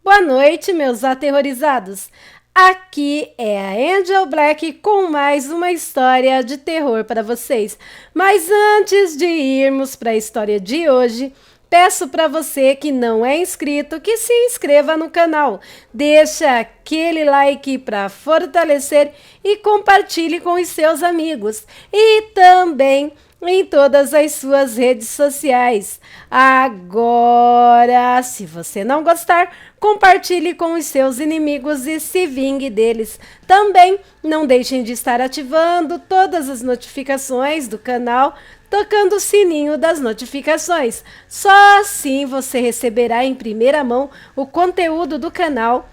Boa noite, meus aterrorizados. Aqui é a Angel Black com mais uma história de terror para vocês. Mas antes de irmos para a história de hoje, peço para você que não é inscrito que se inscreva no canal. Deixa aquele like para fortalecer e compartilhe com os seus amigos. E também em todas as suas redes sociais. Agora, se você não gostar, compartilhe com os seus inimigos e se vingue deles. Também não deixem de estar ativando todas as notificações do canal, tocando o sininho das notificações. Só assim você receberá em primeira mão o conteúdo do canal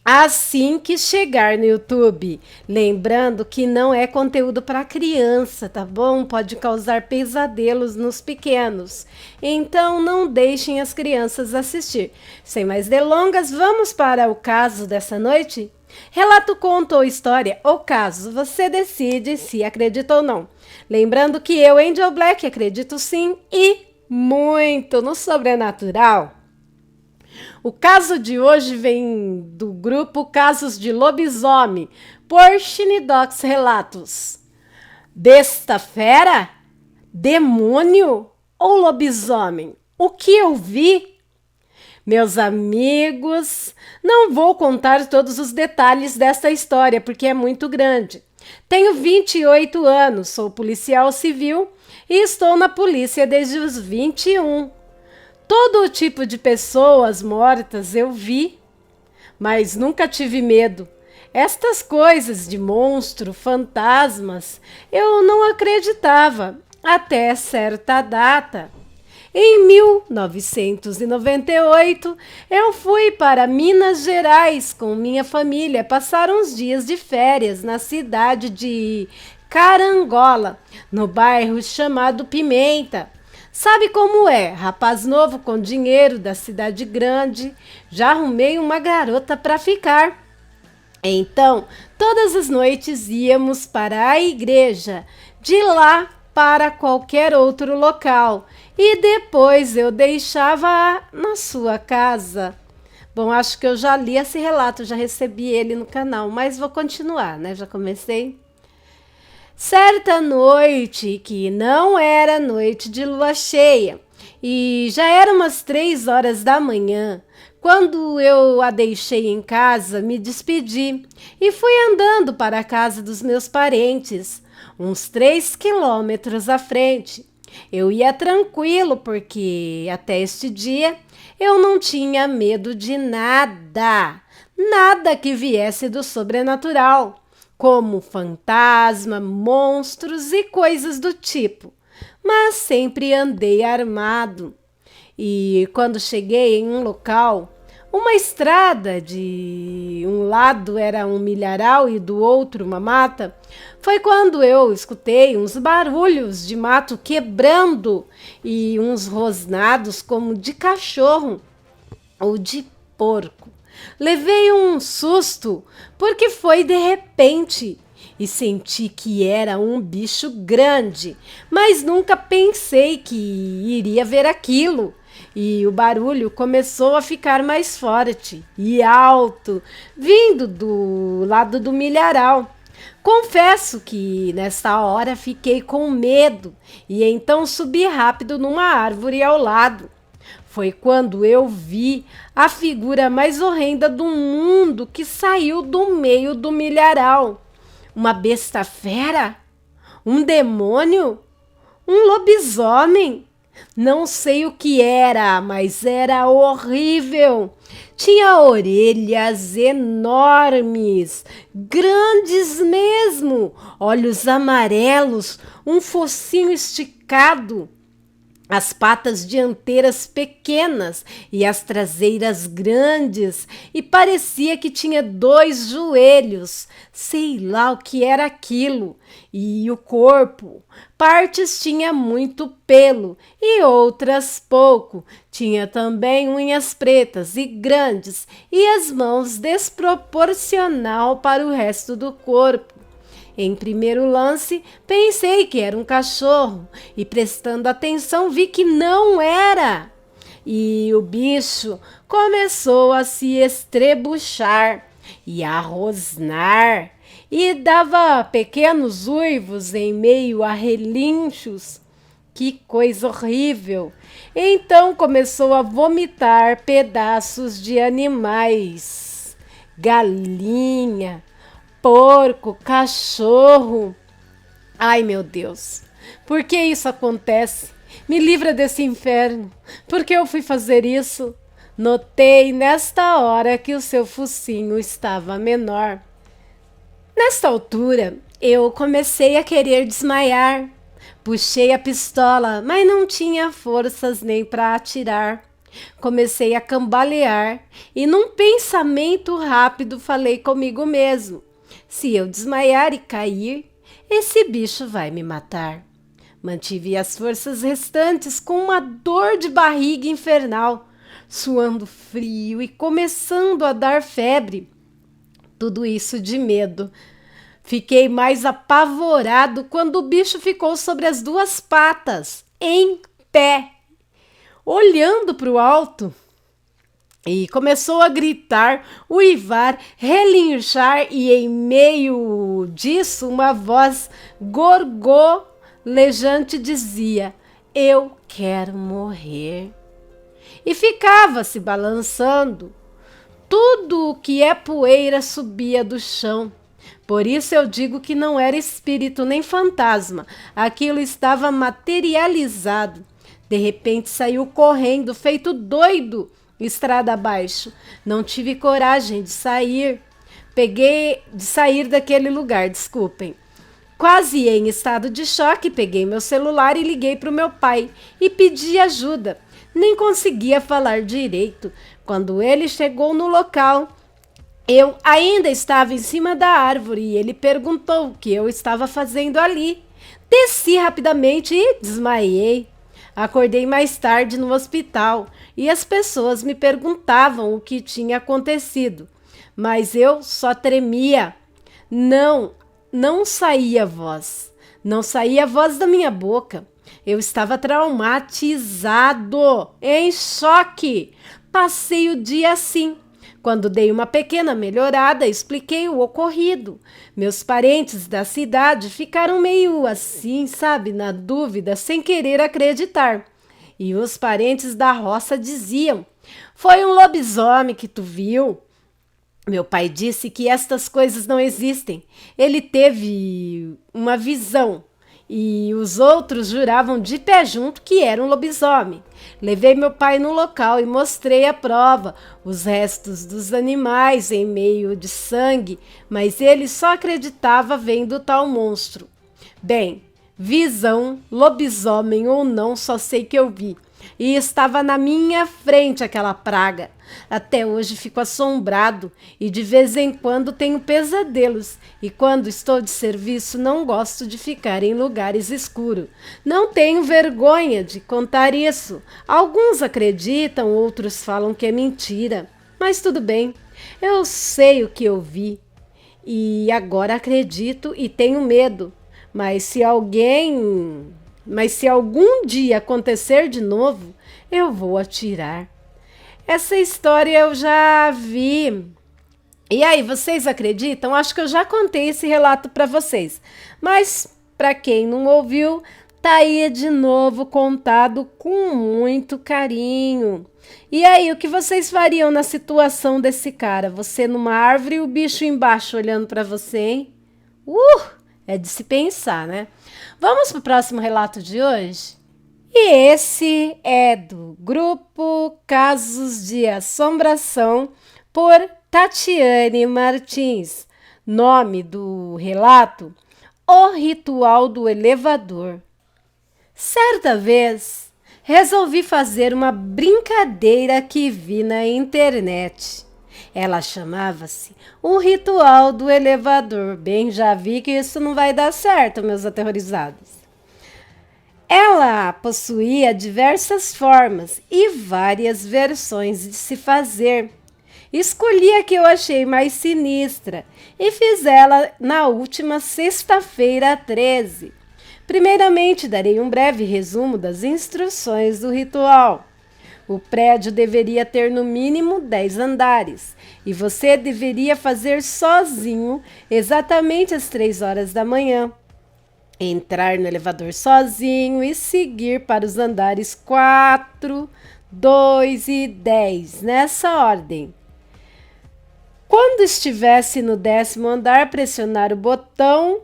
assim que chegar no YouTube. Lembrando que não é conteúdo para criança, tá bom? Pode causar pesadelos nos pequenos. Então não deixem as crianças assistir. Sem mais delongas, vamos para o caso dessa noite? Relato, conto ou história, ou caso, você decide se acredita ou não. Lembrando que eu, Angel Black, acredito sim e muito no sobrenatural. O caso de hoje vem do grupo Casos de Lobisomem, por Shinidox Relatos. Besta fera? Demônio ou lobisomem? O que eu vi? Meus amigos, não vou contar todos os detalhes desta história porque é muito grande. Tenho 28 anos, sou policial civil e estou na polícia desde os 21. Todo tipo de pessoas mortas eu vi, mas nunca tive medo. Estas coisas de monstro, fantasmas, eu não acreditava até certa data. Em 1998, eu fui para Minas Gerais com minha família passar uns dias de férias na cidade de Carangola, no bairro chamado Pimenta. Sabe como é? Rapaz novo com dinheiro da cidade grande, já arrumei uma garota para ficar. Então, todas as noites íamos para a igreja, de lá para qualquer outro local, e depois eu deixava na sua casa. Bom, acho que eu já li esse relato, já recebi ele no canal, mas vou continuar, né? Já comecei. Certa noite, que não era noite de lua cheia, e já eram umas 3 horas da manhã, quando eu a deixei em casa, me despedi e fui andando para a casa dos meus parentes, uns 3 quilômetros à frente. Eu ia tranquilo, porque até este dia eu não tinha medo de nada, nada que viesse do sobrenatural, como fantasma, monstros e coisas do tipo. Mas sempre andei armado. E quando cheguei em um local, uma estrada de um lado era um milharal e do outro uma mata, foi quando eu escutei uns barulhos de mato quebrando e uns rosnados como de cachorro ou de porco. Levei um susto, porque foi de repente, e senti que era um bicho grande, mas nunca pensei que iria ver aquilo. E o barulho começou a ficar mais forte e alto, vindo do lado do milharal. Confesso que nessa hora fiquei com medo e então subi rápido numa árvore ao lado. Foi quando eu vi a figura mais horrenda do mundo que saiu do meio do milharal. Uma besta fera? Um demônio? Um lobisomem? Não sei o que era, mas era horrível. Tinha orelhas enormes, grandes mesmo, olhos amarelos, um focinho esticado, as patas dianteiras pequenas e as traseiras grandes, e parecia que tinha 2 joelhos, sei lá o que era aquilo, e o corpo. Partes tinha muito pelo e outras pouco. Tinha também unhas pretas e grandes e as mãos desproporcional para o resto do corpo. Em primeiro lance, pensei que era um cachorro e, prestando atenção, vi que não era. E o bicho começou a se estrebuchar e a rosnar e dava pequenos uivos em meio a relinchos. Que coisa horrível! Então começou a vomitar pedaços de animais, galinha, porco, cachorro. Ai, meu Deus, por que isso acontece? Me livra desse inferno. Por que eu fui fazer isso? Notei nesta hora que o seu focinho estava menor. Nesta altura, eu comecei a querer desmaiar. Puxei a pistola, mas não tinha forças nem para atirar. Comecei a cambalear e, num pensamento rápido, falei comigo mesmo: se eu desmaiar e cair, esse bicho vai me matar. Mantive as forças restantes com uma dor de barriga infernal, suando frio e começando a dar febre. Tudo isso de medo. Fiquei mais apavorado quando o bicho ficou sobre as duas patas, em pé, olhando para o alto. E começou a gritar, uivar, relinchar, e em meio disso uma voz gorgolejante dizia: eu quero morrer. E ficava se balançando. Tudo o que é poeira subia do chão. Por isso eu digo que não era espírito nem fantasma. Aquilo estava materializado. De repente saiu correndo, feito doido, estrada abaixo. Não tive coragem de sair. De sair daquele lugar, desculpem. Quase em estado de choque, peguei meu celular e liguei para o meu pai e pedi ajuda. Nem conseguia falar direito. Quando ele chegou no local, eu ainda estava em cima da árvore e ele perguntou o que eu estava fazendo ali. Desci rapidamente e desmaiei. Acordei mais tarde no hospital e as pessoas me perguntavam o que tinha acontecido, mas eu só tremia. Não saía voz. Não saía voz da minha boca. Eu estava traumatizado, em choque. Passei o dia assim. Quando dei uma pequena melhorada, expliquei o ocorrido. Meus parentes da cidade ficaram meio assim, sabe, na dúvida, sem querer acreditar. E os parentes da roça diziam: foi um lobisomem que tu viu. Meu pai disse que estas coisas não existem. Ele teve uma visão e os outros juravam de pé junto que era um lobisomem. Levei meu pai no local e mostrei a prova, os restos dos animais em meio de sangue, mas ele só acreditava vendo o tal monstro. Bem, visão, lobisomem ou não, só sei que eu vi. E estava na minha frente aquela praga. Até hoje fico assombrado e de vez em quando tenho pesadelos. E quando estou de serviço não gosto de ficar em lugares escuros. Não tenho vergonha de contar isso. Alguns acreditam, outros falam que é mentira. Mas tudo bem, eu sei o que eu vi. E agora acredito e tenho medo. Mas se algum dia acontecer de novo, eu vou atirar. Essa história eu já vi. E aí, vocês acreditam? Acho que eu já contei esse relato para vocês. Mas, para quem não ouviu, tá aí de novo contado com muito carinho. E aí, o que vocês fariam na situação desse cara? Você numa árvore e o bicho embaixo olhando para você, hein? É de se pensar, né? Vamos para o próximo relato de hoje? E esse é do grupo Casos de Assombração por Tatiane Martins. Nome do relato: O Ritual do Elevador. Certa vez, resolvi fazer uma brincadeira que vi na internet. Ela chamava-se O Ritual do Elevador. Bem, já vi que isso não vai dar certo, meus aterrorizados. Ela possuía diversas formas e várias versões de se fazer. Escolhi a que eu achei mais sinistra e fiz ela na última sexta-feira 13. Primeiramente, darei um breve resumo das instruções do ritual. O prédio deveria ter no mínimo 10 andares e você deveria fazer sozinho exatamente às 3 horas da manhã. Entrar no elevador sozinho e seguir para os andares 4, 2 e 10, nessa ordem. Quando estivesse no 10º andar, pressionar o botão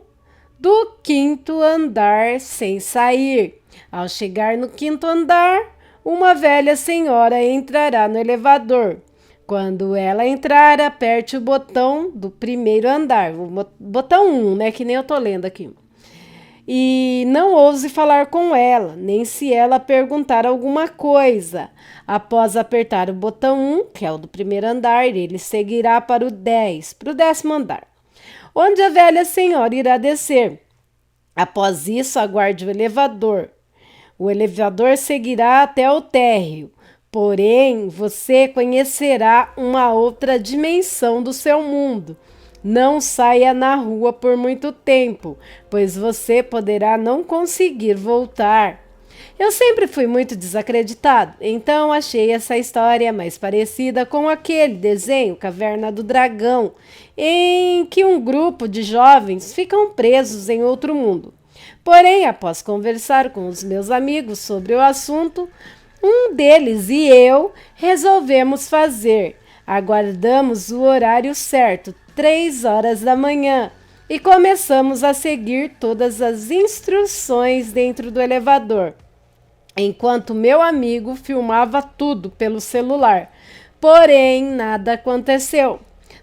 do 5º andar sem sair. Ao chegar no 5º andar, uma velha senhora entrará no elevador. Quando ela entrar, aperte o botão do 1º andar, o botão 1, né, que nem eu tô lendo aqui. E não ouse falar com ela, nem se ela perguntar alguma coisa. Após apertar o botão 1, que é o do 1º andar, ele seguirá para o 10, para o 10º andar, onde a velha senhora irá descer. Após isso, aguarde o elevador. O elevador seguirá até o térreo, porém, você conhecerá uma outra dimensão do seu mundo. Não saia na rua por muito tempo, pois você poderá não conseguir voltar. Eu sempre fui muito desacreditado, então achei essa história mais parecida com aquele desenho Caverna do Dragão, em que um grupo de jovens ficam presos em outro mundo. Porém, após conversar com os meus amigos sobre o assunto, um deles e eu resolvemos fazer. Aguardamos o horário certo, 3 horas da manhã, e começamos a seguir todas as instruções dentro do elevador, enquanto meu amigo filmava tudo pelo celular. Porém, nada aconteceu.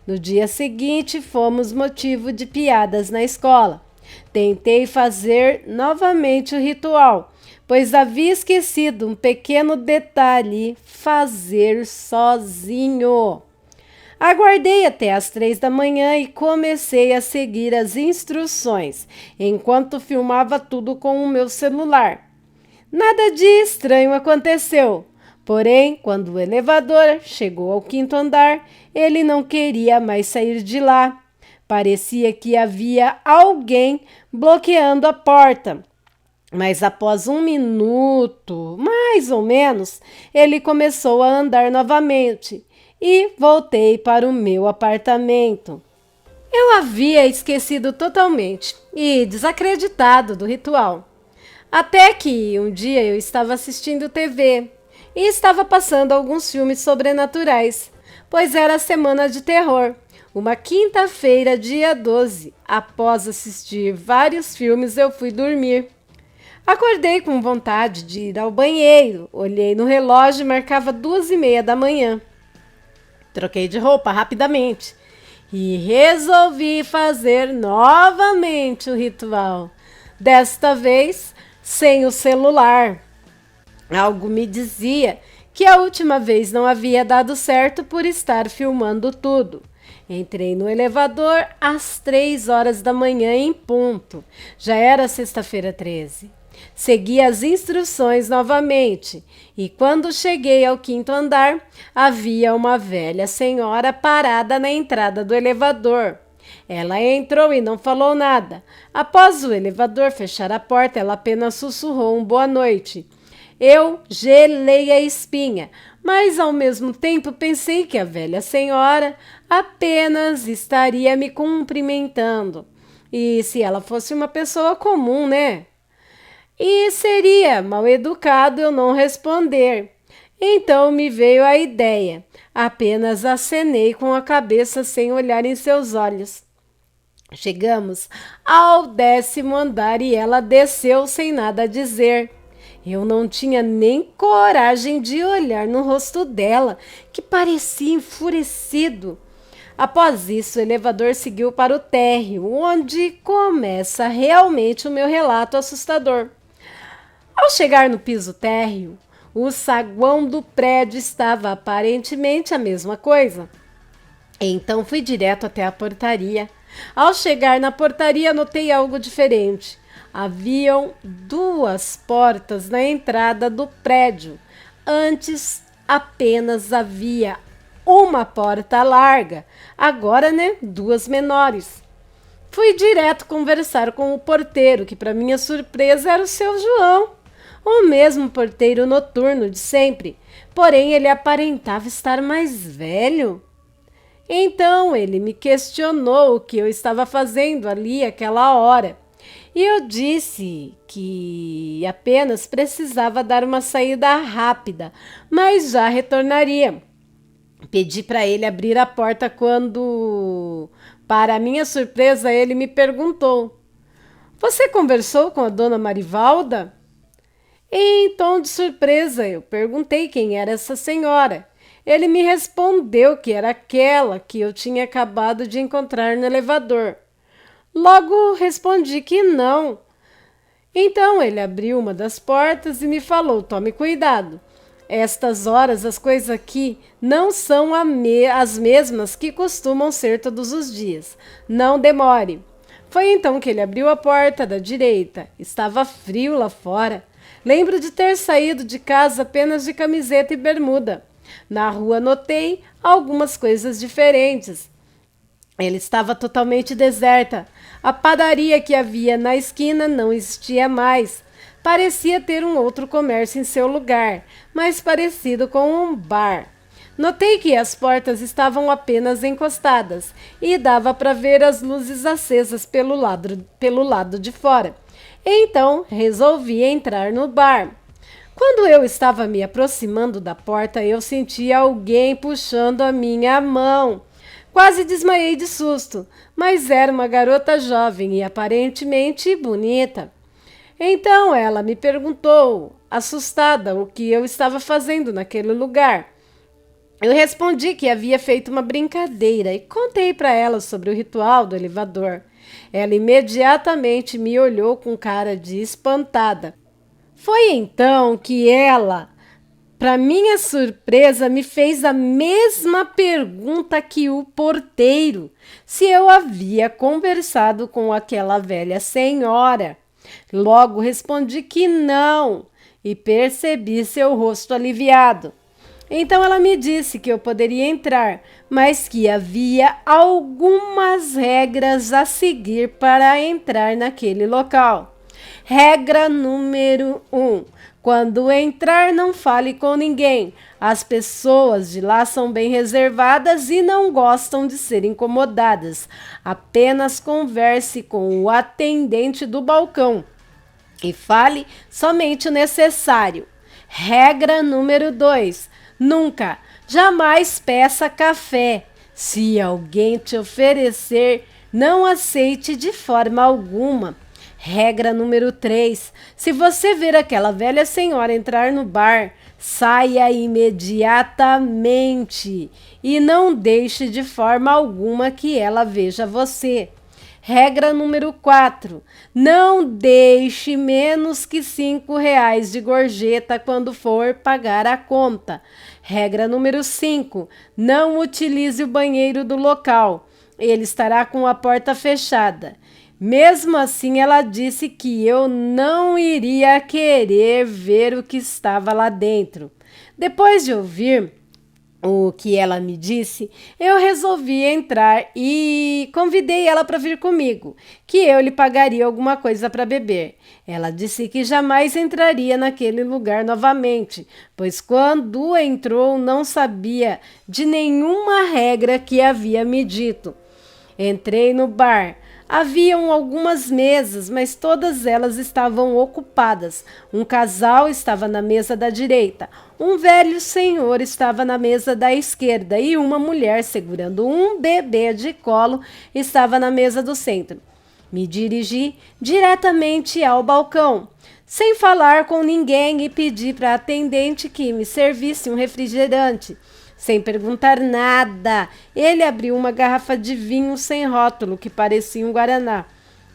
No dia seguinte, fomos motivo de piadas na escola. Tentei fazer novamente o ritual, pois havia esquecido um pequeno detalhe: fazer sozinho. Aguardei até às 3 da manhã e comecei a seguir as instruções, enquanto filmava tudo com o meu celular. Nada de estranho aconteceu, porém, quando o elevador chegou ao 5º andar, ele não queria mais sair de lá. Parecia que havia alguém bloqueando a porta. Mas após 1 minuto, mais ou menos, ele começou a andar novamente e voltei para o meu apartamento. Eu havia esquecido totalmente e desacreditado do ritual. Até que um dia eu estava assistindo TV e estava passando alguns filmes sobrenaturais, pois era semana de terror. Uma quinta-feira, dia 12, após assistir vários filmes, eu fui dormir. Acordei com vontade de ir ao banheiro, olhei no relógio e marcava 2h30 da manhã. Troquei de roupa rapidamente e resolvi fazer novamente o ritual, desta vez sem o celular. Algo me dizia que a última vez não havia dado certo por estar filmando tudo. Entrei no elevador às 3 horas da manhã em ponto. Já era sexta-feira 13. Segui as instruções novamente e quando cheguei ao 5º andar, havia uma velha senhora parada na entrada do elevador. Ela entrou e não falou nada. Após o elevador fechar a porta, ela apenas sussurrou um boa noite. Eu gelei a espinha, mas ao mesmo tempo pensei que a velha senhora apenas estaria me cumprimentando. E se ela fosse uma pessoa comum, né? E seria mal educado eu não responder. Então me veio a ideia. Apenas acenei com a cabeça sem olhar em seus olhos. Chegamos ao 10º andar e ela desceu sem nada dizer. Eu não tinha nem coragem de olhar no rosto dela, que parecia enfurecido. Após isso, o elevador seguiu para o térreo, onde começa realmente o meu relato assustador. Ao chegar no piso térreo, o saguão do prédio estava aparentemente a mesma coisa. Então fui direto até a portaria. Ao chegar na portaria, notei algo diferente. Haviam 2 portas na entrada do prédio. Antes apenas havia uma porta larga, agora, 2 menores. Fui direto conversar com o porteiro, que para minha surpresa era o seu João. o mesmo porteiro noturno de sempre, porém ele aparentava estar mais velho. Então ele me questionou o que eu estava fazendo ali aquela hora. E eu disse que apenas precisava dar uma saída rápida, mas já retornaria. Pedi para ele abrir a porta quando, para minha surpresa, ele me perguntou: Você conversou com a dona Marivalda? Em tom de surpresa, eu perguntei quem era essa senhora. Ele me respondeu que era aquela que eu tinha acabado de encontrar no elevador. Logo respondi que não. Então ele abriu uma das portas e me falou: Tome cuidado. Estas horas as coisas aqui não são as mesmas que costumam ser todos os dias. Não demore. Foi então que ele abriu a porta da direita. Estava frio lá fora. Lembro de ter saído de casa apenas de camiseta e bermuda. Na rua notei algumas coisas diferentes. Ela estava totalmente deserta. A padaria que havia na esquina não existia mais. Parecia ter um outro comércio em seu lugar, mais parecido com um bar. Notei que as portas estavam apenas encostadas e dava para ver as luzes acesas pelo lado de fora. Então resolvi entrar no bar. Quando eu estava me aproximando da porta, eu senti alguém puxando a minha mão. Quase desmaiei de susto, mas era uma garota jovem e aparentemente bonita. Então ela me perguntou, assustada, o que eu estava fazendo naquele lugar. Eu respondi que havia feito uma brincadeira e contei para ela sobre o ritual do elevador. Ela imediatamente me olhou com cara de espantada. Foi então que ela, para minha surpresa, me fez a mesma pergunta que o porteiro, se eu havia conversado com aquela velha senhora. Logo respondi que não e percebi seu rosto aliviado. Então ela me disse que eu poderia entrar, mas que havia algumas regras a seguir para entrar naquele local. Regra número 1. Quando entrar, não fale com ninguém. As pessoas de lá são bem reservadas e não gostam de ser incomodadas. Apenas converse com o atendente do balcão e fale somente o necessário. Regra número 2. Nunca, jamais peça café. Se alguém te oferecer, não aceite de forma alguma. Regra número 3. Se você ver aquela velha senhora entrar no bar, saia imediatamente e não deixe de forma alguma que ela veja você. Regra número 4. Não deixe menos que R$ 5 de gorjeta quando for pagar a conta. Regra número 5. Não utilize o banheiro do local. Ele estará com a porta fechada. Mesmo assim, ela disse que eu não iria querer ver o que estava lá dentro. Depois de ouvir o que ela me disse, eu resolvi entrar e convidei ela para vir comigo, que eu lhe pagaria alguma coisa para beber. Ela disse que jamais entraria naquele lugar novamente, pois quando entrou não sabia de nenhuma regra que havia me dito. Entrei no bar. Haviam algumas mesas, mas todas elas estavam ocupadas. Um casal estava na mesa da direita, um velho senhor estava na mesa da esquerda e uma mulher segurando um bebê de colo estava na mesa do centro. Me dirigi diretamente ao balcão, sem falar com ninguém, e pedi para a atendente que me servisse um refrigerante. Sem perguntar nada, ele abriu uma garrafa de vinho sem rótulo, que parecia um guaraná.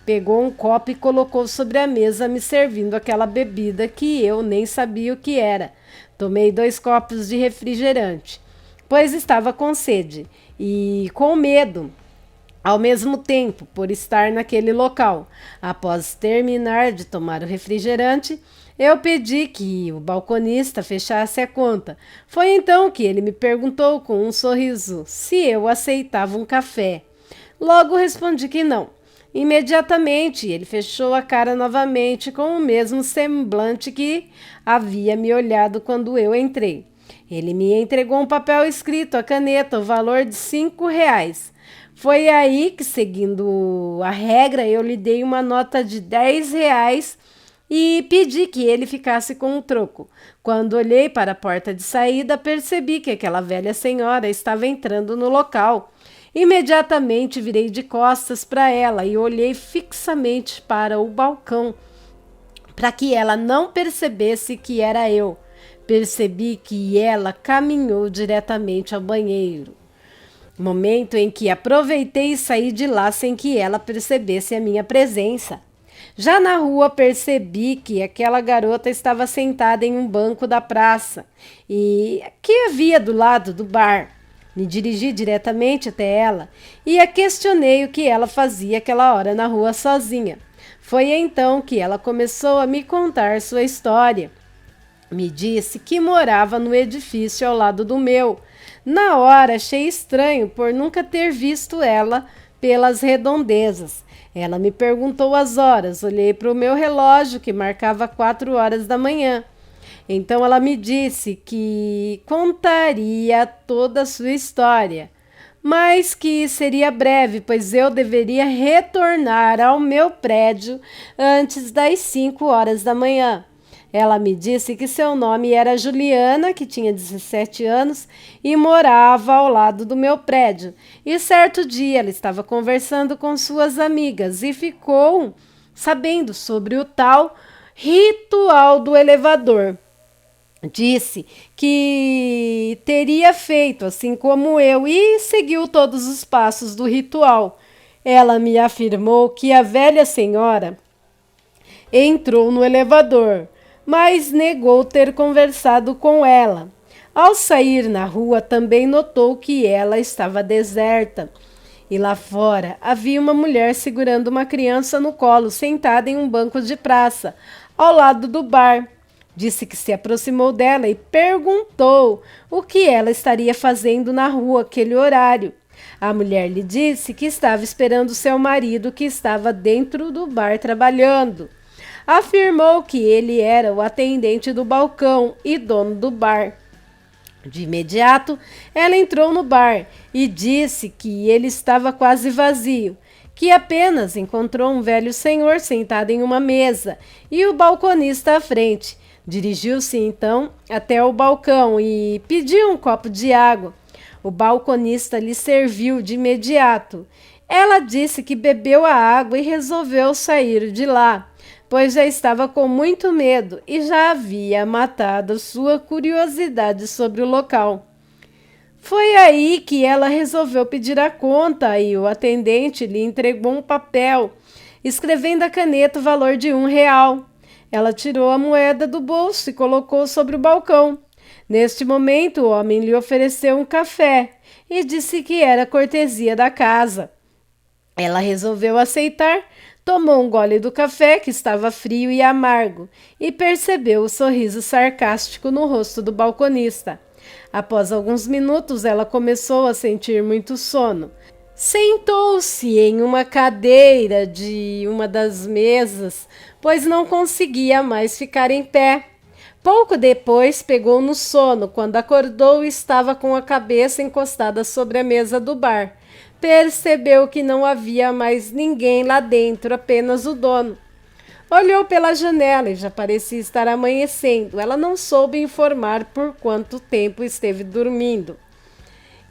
Pegou um copo e colocou sobre a mesa, me servindo aquela bebida que eu nem sabia o que era. Tomei 2 copos de refrigerante, pois estava com sede e com medo ao mesmo tempo por estar naquele local. Após terminar de tomar o refrigerante, eu pedi que o balconista fechasse a conta. Foi então que ele me perguntou com um sorriso se eu aceitava um café. Logo respondi que não. Imediatamente ele fechou a cara novamente com o mesmo semblante que havia me olhado quando eu entrei. Ele me entregou um papel escrito a caneta, o valor de R$ 5. Foi aí que, seguindo a regra, eu lhe dei uma nota de R$ 10 e pedi que ele ficasse com o troco. Quando olhei para a porta de saída, percebi que aquela velha senhora estava entrando no local. Imediatamente virei de costas para ela e olhei fixamente para o balcão, para que ela não percebesse que era eu. Percebi que ela caminhou diretamente ao banheiro. Momento em que aproveitei e saí de lá sem que ela percebesse a minha presença. Já na rua percebi que aquela garota estava sentada em um banco da praça e que havia do lado do bar. Me dirigi diretamente até ela e a questionei o que ela fazia aquela hora na rua sozinha. Foi então que ela começou a me contar sua história. Me disse que morava no edifício ao lado do meu. Na hora achei estranho por nunca ter visto ela pelas redondezas. Ela me perguntou as horas, olhei para o meu relógio que marcava 4 horas da manhã. Então ela me disse que contaria toda a sua história, mas que seria breve, pois eu deveria retornar ao meu prédio antes das 5 horas da manhã. Ela me disse que seu nome era Juliana, que tinha 17 anos e morava ao lado do meu prédio. E certo dia ela estava conversando com suas amigas e ficou sabendo sobre o tal ritual do elevador. Disse que teria feito assim como eu e seguiu todos os passos do ritual. Ela me afirmou que a velha senhora entrou no elevador, mas negou ter conversado com ela. Ao sair na rua, também notou que ela estava deserta. E lá fora havia uma mulher segurando uma criança no colo, sentada em um banco de praça, ao lado do bar. Disse que se aproximou dela e perguntou o que ela estaria fazendo na rua aquele horário. A mulher lhe disse que estava esperando seu marido, que estava dentro do bar trabalhando. Afirmou que ele era o atendente do balcão e dono do bar. De imediato, ela entrou no bar e disse que ele estava quase vazio, que apenas encontrou um velho senhor sentado em uma mesa e o balconista à frente. Dirigiu-se então até o balcão e pediu um copo de água. O balconista lhe serviu de imediato. Ela disse que bebeu a água e resolveu sair de lá, pois já estava com muito medo e já havia matado sua curiosidade sobre o local. Foi aí que ela resolveu pedir a conta e o atendente lhe entregou um papel, escrevendo a caneta o valor de R$ 1. Ela tirou a moeda do bolso e colocou sobre o balcão. Neste momento, o homem lhe ofereceu um café e disse que era cortesia da casa. Ela resolveu aceitar, tomou um gole do café, que estava frio e amargo, e percebeu o sorriso sarcástico no rosto do balconista. Após alguns minutos, ela começou a sentir muito sono. Sentou-se em uma cadeira de uma das mesas, pois não conseguia mais ficar em pé. Pouco depois pegou no sono. Quando acordou, estava com a cabeça encostada sobre a mesa do bar. Percebeu que não havia mais ninguém lá dentro, apenas o dono. Olhou pela janela e já parecia estar amanhecendo. Ela não soube informar por quanto tempo esteve dormindo.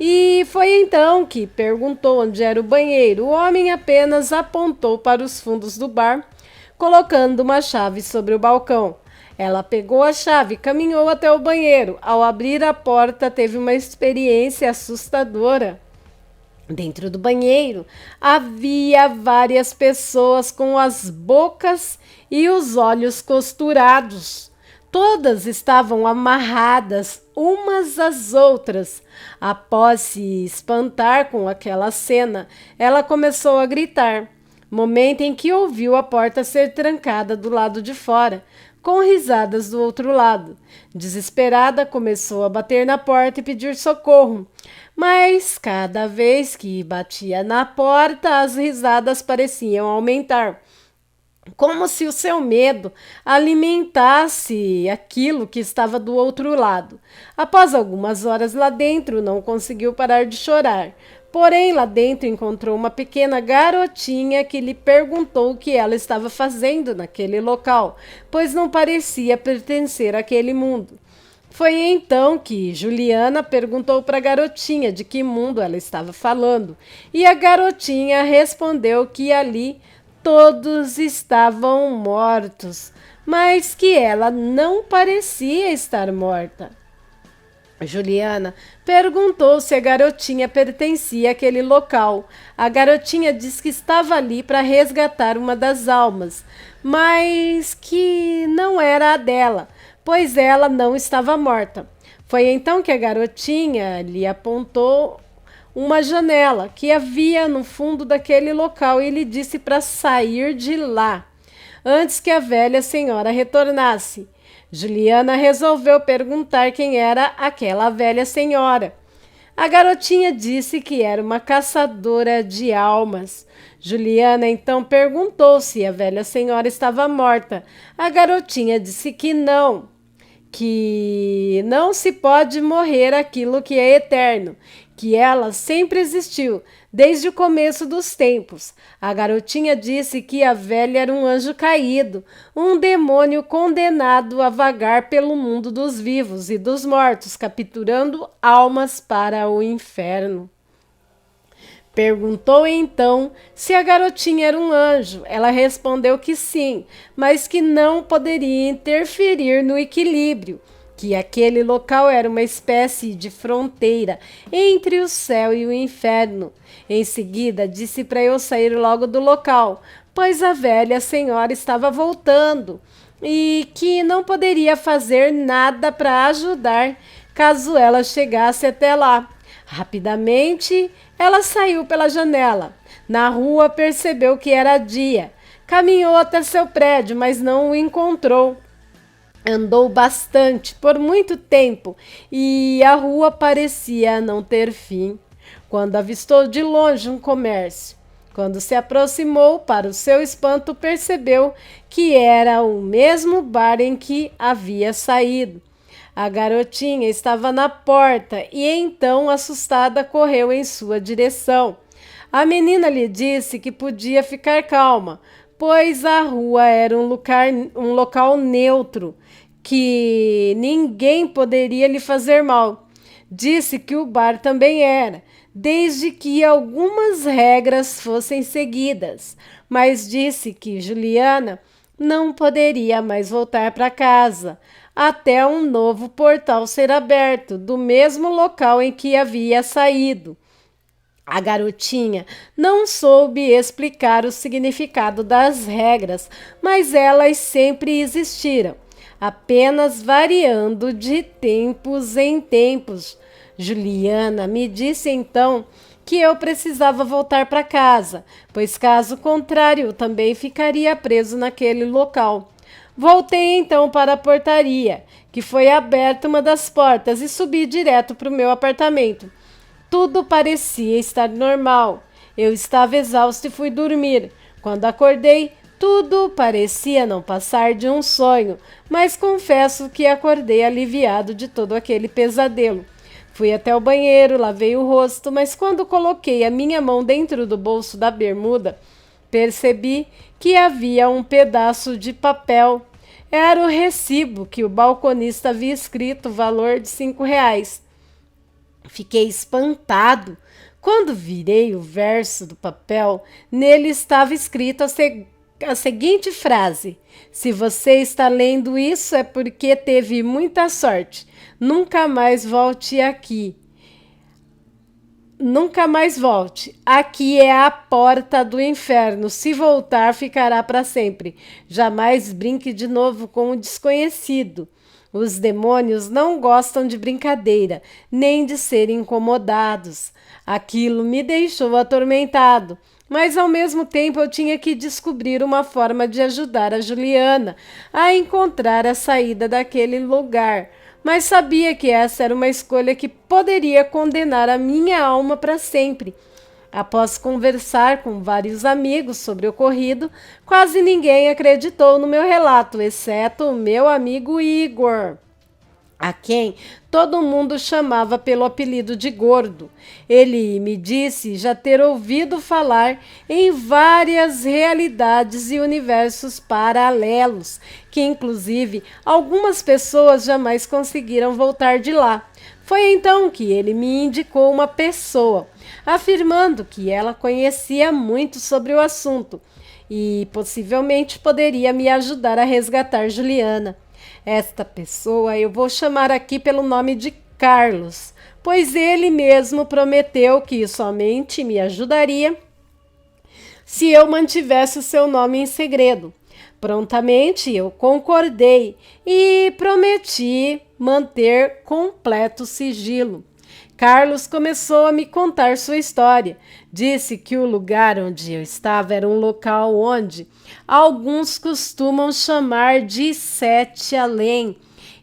E foi então que perguntou onde era o banheiro. O homem apenas apontou para os fundos do bar, colocando uma chave sobre o balcão. Ela pegou a chave e caminhou até o banheiro. Ao abrir a porta, teve uma experiência assustadora. Dentro do banheiro havia várias pessoas com as bocas e os olhos costurados. Todas estavam amarradas umas às outras. Após se espantar com aquela cena, ela começou a gritar. Momento em que ouviu a porta ser trancada do lado de fora. com risadas do outro lado. Desesperada, começou a bater na porta e pedir socorro. Mas cada vez que batia na porta, as risadas pareciam aumentar, como se o seu medo alimentasse aquilo que estava do outro lado. Após algumas horas lá dentro, não conseguiu parar de chorar. Porém, lá dentro encontrou uma pequena garotinha que lhe perguntou o que ela estava fazendo naquele local, pois não parecia pertencer àquele mundo. Foi então que Juliana perguntou para a garotinha de que mundo ela estava falando, e a garotinha respondeu que ali todos estavam mortos, mas que ela não parecia estar morta. Juliana perguntou se a garotinha pertencia àquele local. A garotinha disse que estava ali para resgatar uma das almas, mas que não era a dela, pois ela não estava morta. Foi então que a garotinha lhe apontou uma janela que havia no fundo daquele local e lhe disse para sair de lá, antes que a velha senhora retornasse. Juliana resolveu perguntar quem era aquela velha senhora. A garotinha disse que era uma caçadora de almas. Juliana então perguntou se a velha senhora estava morta. A garotinha disse que não se pode morrer aquilo que é eterno, que ela sempre existiu, desde o começo dos tempos. A garotinha disse que a velha era um anjo caído, um demônio condenado a vagar pelo mundo dos vivos e dos mortos, capturando almas para o inferno. Perguntou então se a garotinha era um anjo. Ela respondeu que sim, mas que não poderia interferir no equilíbrio, que aquele local era uma espécie de fronteira entre o céu e o inferno. Em seguida, disse para eu sair logo do local, pois a velha senhora estava voltando e que não poderia fazer nada para ajudar caso ela chegasse até lá. Rapidamente, ela saiu pela janela. Na rua, percebeu que era dia. Caminhou até seu prédio, mas não o encontrou. Andou bastante, por muito tempo, e a rua parecia não ter fim, quando avistou de longe um comércio. Quando se aproximou, para o seu espanto, percebeu que era o mesmo bar em que havia saído. A garotinha estava na porta e então, assustada, correu em sua direção. A menina lhe disse que podia ficar calma, pois a rua era um local neutro, que ninguém poderia lhe fazer mal. Disse que o bar também era, desde que algumas regras fossem seguidas, mas disse que Juliana não poderia mais voltar para casa, até um novo portal ser aberto, do mesmo local em que havia saído. A garotinha não soube explicar o significado das regras, mas elas sempre existiram, apenas variando de tempos em tempos. Juliana me disse então que eu precisava voltar para casa, pois caso contrário eu também ficaria preso naquele local. Voltei então para a portaria, que foi aberta uma das portas, e subi direto para o meu apartamento. Tudo parecia estar normal. Eu estava exausto e fui dormir. Quando acordei, tudo parecia não passar de um sonho, mas confesso que acordei aliviado de todo aquele pesadelo. Fui até o banheiro, lavei o rosto, mas quando coloquei a minha mão dentro do bolso da bermuda, percebi que havia um pedaço de papel. Era o recibo que o balconista havia escrito, o valor de R$ 5. Fiquei espantado. Quando virei o verso do papel, nele estava escrito a seguinte frase: se você está lendo isso é porque teve muita sorte. Nunca mais volte aqui. Nunca mais volte. Aqui é a porta do inferno. Se voltar, ficará para sempre. Jamais brinque de novo com o desconhecido. Os demônios não gostam de brincadeira, nem de serem incomodados. Aquilo me deixou atormentado. Mas ao mesmo tempo eu tinha que descobrir uma forma de ajudar a Juliana a encontrar a saída daquele lugar. Mas sabia que essa era uma escolha que poderia condenar a minha alma para sempre. Após conversar com vários amigos sobre o ocorrido, quase ninguém acreditou no meu relato, exceto o meu amigo Igor, a quem todo mundo chamava pelo apelido de Gordo. Ele me disse já ter ouvido falar em várias realidades e universos paralelos, que inclusive algumas pessoas jamais conseguiram voltar de lá. Foi então que ele me indicou uma pessoa, afirmando que ela conhecia muito sobre o assunto e possivelmente poderia me ajudar a resgatar Juliana. Esta pessoa eu vou chamar aqui pelo nome de Carlos, pois ele mesmo prometeu que somente me ajudaria se eu mantivesse o seu nome em segredo. Prontamente eu concordei e prometi manter completo sigilo. Carlos começou a me contar sua história. Disse que o lugar onde eu estava era um local onde alguns costumam chamar de Sete Além,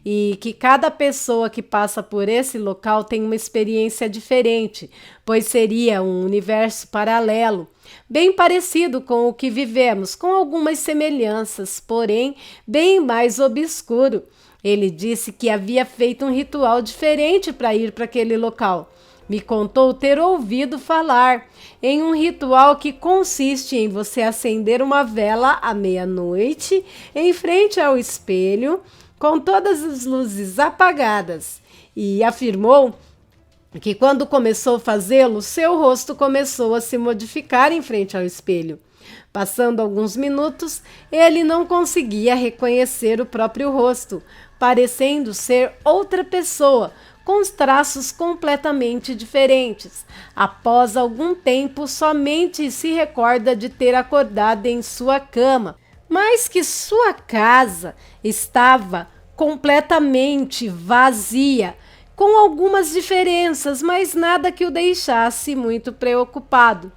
e que cada pessoa que passa por esse local tem uma experiência diferente, pois seria um universo paralelo, bem parecido com o que vivemos, com algumas semelhanças, porém bem mais obscuro. Ele disse que havia feito um ritual diferente para ir para aquele local. Me contou ter ouvido falar em um ritual que consiste em você acender uma vela à meia-noite em frente ao espelho, com todas as luzes apagadas, e afirmou que quando começou a fazê-lo, seu rosto começou a se modificar em frente ao espelho. Passando alguns minutos, ele não conseguia reconhecer o próprio rosto, parecendo ser outra pessoa, com os traços completamente diferentes. Após algum tempo, somente se recorda de ter acordado em sua cama, mas que sua casa estava completamente vazia, com algumas diferenças, mas nada que o deixasse muito preocupado.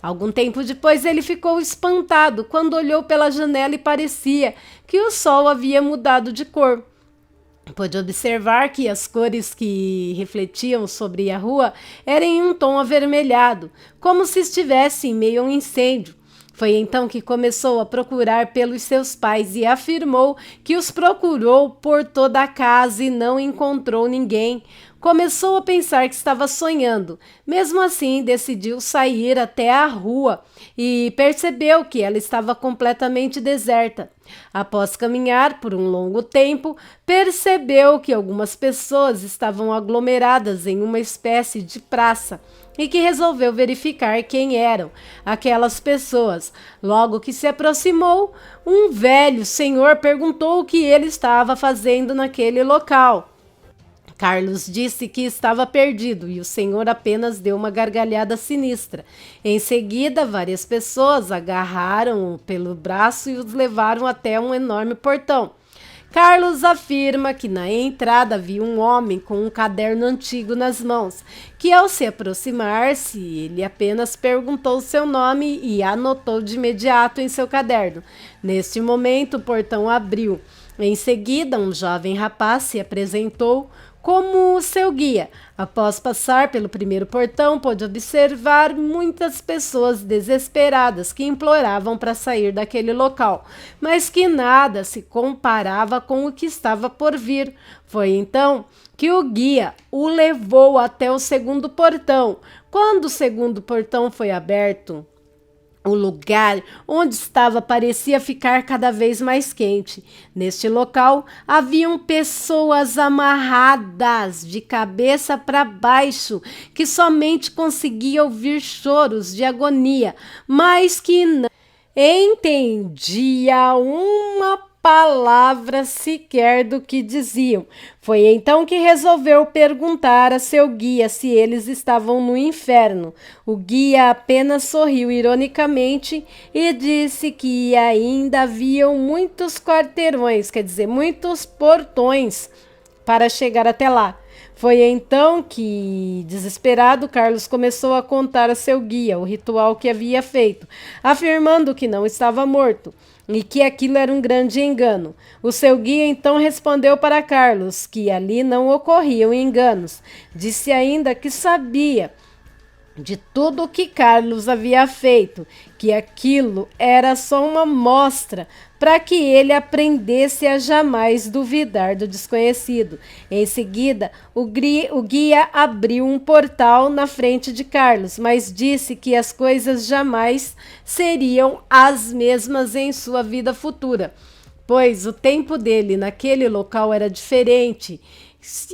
Algum tempo depois ele ficou espantado quando olhou pela janela e parecia que o sol havia mudado de cor. Pôde observar que as cores que refletiam sobre a rua eram em um tom avermelhado, como se estivesse em meio a um incêndio. Foi então que começou a procurar pelos seus pais e afirmou que os procurou por toda a casa e não encontrou ninguém. Começou a pensar que estava sonhando. Mesmo assim, decidiu sair até a rua e percebeu que ela estava completamente deserta. Após caminhar por um longo tempo, percebeu que algumas pessoas estavam aglomeradas em uma espécie de praça e que resolveu verificar quem eram aquelas pessoas. Logo que se aproximou, um velho senhor perguntou o que ele estava fazendo naquele local. Carlos disse que estava perdido e o senhor apenas deu uma gargalhada sinistra. Em seguida, várias pessoas agarraram-o pelo braço e os levaram até um enorme portão. Carlos afirma que na entrada viu um homem com um caderno antigo nas mãos, que ao se aproximar-se, ele apenas perguntou seu nome e anotou de imediato em seu caderno. Neste momento, o portão abriu. Em seguida, um jovem rapaz se apresentou como seu guia. Após passar pelo primeiro portão, pôde observar muitas pessoas desesperadas que imploravam para sair daquele local, mas que nada se comparava com o que estava por vir. Foi então que o guia o levou até o segundo portão. Quando o segundo portão foi aberto, o lugar onde estava parecia ficar cada vez mais quente. Neste local, haviam pessoas amarradas de cabeça para baixo, que somente conseguia ouvir choros de agonia, mas que não entendia uma palavra sequer do que diziam. Foi então que resolveu perguntar a seu guia se eles estavam no inferno. O guia apenas sorriu ironicamente e disse que ainda haviam muitos quarteirões, quer dizer, muitos portões para chegar até lá. Foi então que, desesperado, Carlos começou a contar a seu guia o ritual que havia feito, afirmando que não estava morto e que aquilo era um grande engano. O seu guia então respondeu para Carlos que ali não ocorriam enganos. Disse ainda que sabia de tudo o que Carlos havia feito, que aquilo era só uma mostra para que ele aprendesse a jamais duvidar do desconhecido. Em seguida, o guia abriu um portal na frente de Carlos, mas disse que as coisas jamais seriam as mesmas em sua vida futura, pois o tempo dele naquele local era diferente.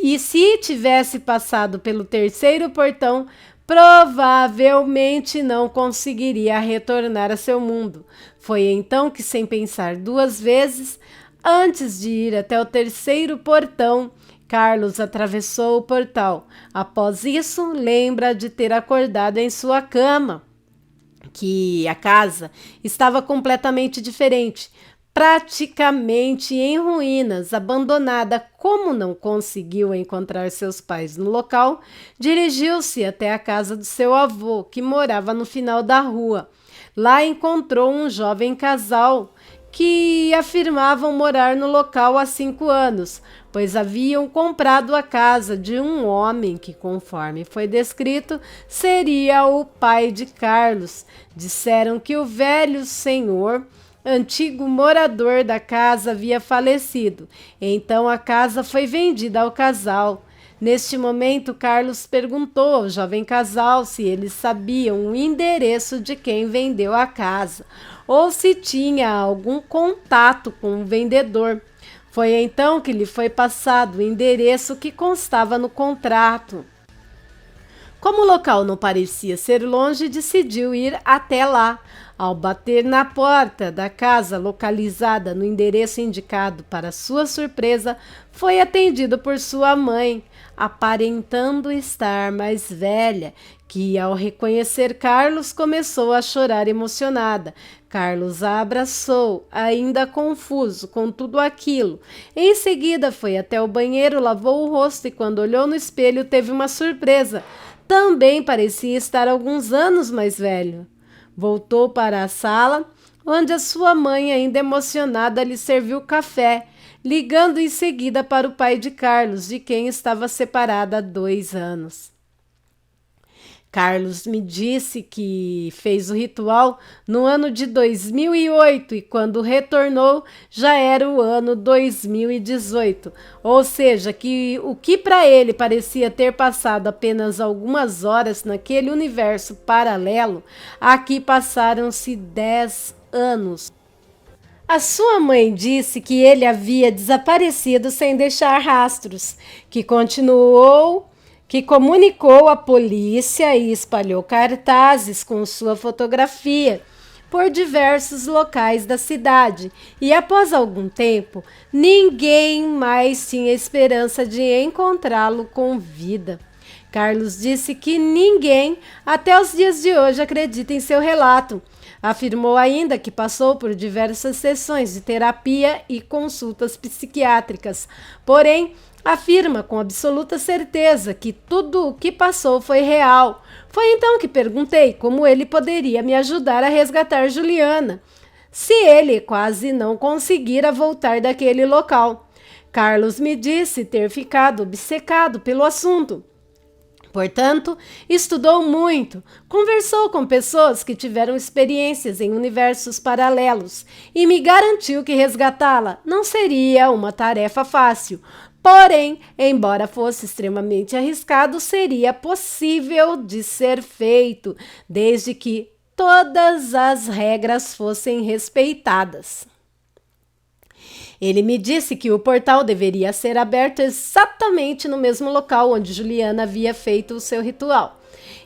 E se tivesse passado pelo terceiro portão, provavelmente não conseguiria retornar a seu mundo. Foi então que, sem pensar duas vezes, antes de ir até o terceiro portão, Carlos atravessou o portal. Após isso, lembra de ter acordado em sua cama, que a casa estava completamente diferente, praticamente em ruínas, abandonada. Como não conseguiu encontrar seus pais no local, dirigiu-se até a casa do seu avô, que morava no final da rua. Lá encontrou um jovem casal que afirmavam morar no local há 5 anos, pois haviam comprado a casa de um homem que, conforme foi descrito, seria o pai de Carlos. Disseram que o velho senhor, antigo morador da casa, havia falecido. Então a casa foi vendida ao casal. Neste momento, Carlos perguntou ao jovem casal se eles sabiam o endereço de quem vendeu a casa ou se tinha algum contato com o vendedor. Foi então que lhe foi passado o endereço que constava no contrato. Como o local não parecia ser longe, decidiu ir até lá. Ao bater na porta da casa localizada no endereço indicado, para sua surpresa, foi atendido por sua mãe, aparentando estar mais velha, que, ao reconhecer Carlos, começou a chorar emocionada. Carlos a abraçou, ainda confuso com tudo aquilo. Em seguida, foi até o banheiro, lavou o rosto e, quando olhou no espelho, teve uma surpresa. Também parecia estar alguns anos mais velho. Voltou para a sala, onde a sua mãe, ainda emocionada, lhe serviu café, ligando em seguida para o pai de Carlos, de quem estava separada há 2 anos. Carlos me disse que fez o ritual no ano de 2008 e quando retornou já era o ano 2018. Ou seja, que o que para ele parecia ter passado apenas algumas horas naquele universo paralelo, aqui passaram-se 10 anos. A sua mãe disse que ele havia desaparecido sem deixar rastros, que comunicou à polícia e espalhou cartazes com sua fotografia por diversos locais da cidade. E após algum tempo, ninguém mais tinha esperança de encontrá-lo com vida. Carlos disse que ninguém, até os dias de hoje, acredita em seu relato. Afirmou ainda que passou por diversas sessões de terapia e consultas psiquiátricas, porém, afirma com absoluta certeza que tudo o que passou foi real. Foi então que perguntei como ele poderia me ajudar a resgatar Juliana, se ele quase não conseguira voltar daquele local. Carlos me disse ter ficado obcecado pelo assunto. Portanto, estudou muito, conversou com pessoas que tiveram experiências em universos paralelos e me garantiu que resgatá-la não seria uma tarefa fácil. Porém, embora fosse extremamente arriscado, seria possível de ser feito, desde que todas as regras fossem respeitadas. Ele me disse que o portal deveria ser aberto exatamente no mesmo local onde Juliana havia feito o seu ritual.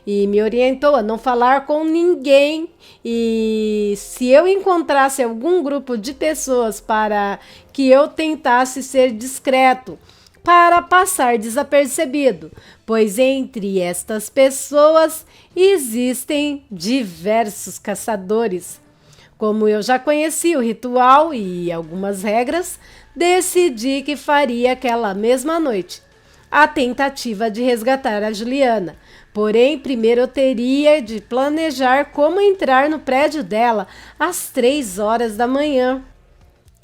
E me orientou a não falar com ninguém e se eu encontrasse algum grupo de pessoas para que eu tentasse ser discreto, para passar desapercebido, pois entre estas pessoas existem diversos caçadores. Como eu já conhecia o ritual e algumas regras, decidi que faria aquela mesma noite. a tentativa de resgatar a Juliana. Porém, primeiro eu teria de planejar como entrar no prédio dela às 3 horas da manhã,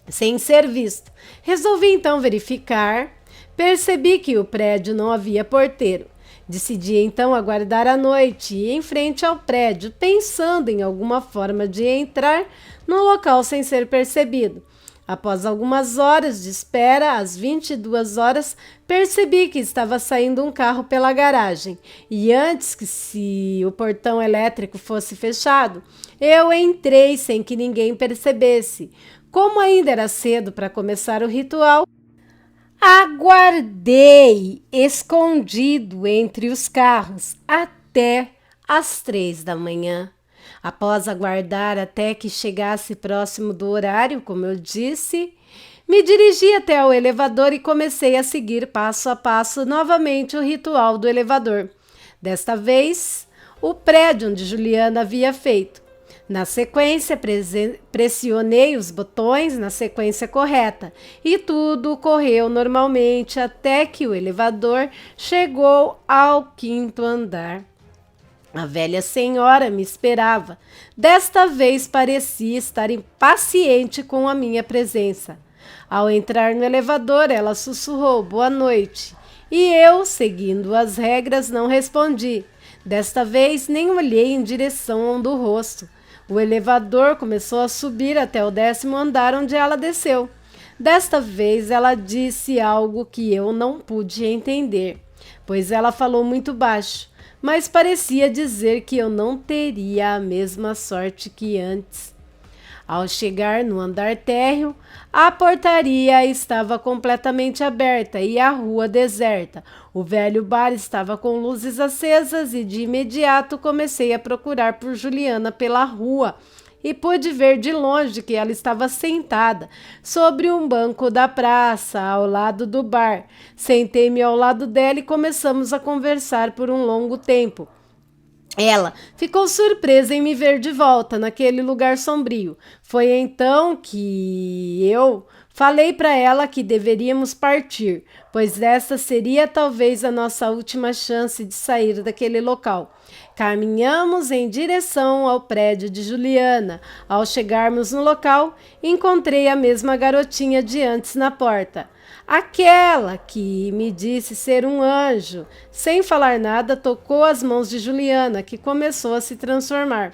sem ser visto. Resolvi então verificar. Percebi que o prédio não havia porteiro. Decidi então aguardar a noite e em frente ao prédio, pensando em alguma forma de entrar no local sem ser percebido. Após algumas horas de espera, às 22 horas, percebi que estava saindo um carro pela garagem. E antes que se o portão elétrico fosse fechado, eu entrei sem que ninguém percebesse. Como ainda era cedo para começar o ritual, aguardei escondido entre os carros até às 3 da manhã. Após aguardar até que chegasse próximo do horário, como eu disse, me dirigi até o elevador e comecei a seguir passo a passo novamente o ritual do elevador. Desta vez, o prédio onde Juliana havia feito. Na sequência, pressionei os botões na sequência correta e tudo correu normalmente até que o elevador chegou ao 5º andar. A velha senhora me esperava. Desta vez parecia estar impaciente com a minha presença. Ao entrar no elevador, ela sussurrou boa noite e eu, seguindo as regras, não respondi. Desta vez nem olhei em direção do rosto. O elevador começou a subir até o 10º andar, onde ela desceu. Desta vez ela disse algo que eu não pude entender, pois ela falou muito baixo, mas parecia dizer que eu não teria a mesma sorte que antes. Ao chegar no andar térreo, a portaria estava completamente aberta e a rua deserta. O velho bar estava com luzes acesas e de imediato comecei a procurar por Juliana pela rua e pude ver de longe que ela estava sentada sobre um banco da praça ao lado do bar. Sentei-me ao lado dela e começamos a conversar por um longo tempo. Ela ficou surpresa em me ver de volta naquele lugar sombrio. Foi então que eu falei para ela que deveríamos partir, pois essa seria talvez a nossa última chance de sair daquele local. Caminhamos em direção ao prédio de Juliana. Ao chegarmos no local, encontrei a mesma garotinha de antes na porta. Aquela que me disse ser um anjo. Sem falar nada, tocou as mãos de Juliana, que começou a se transformar.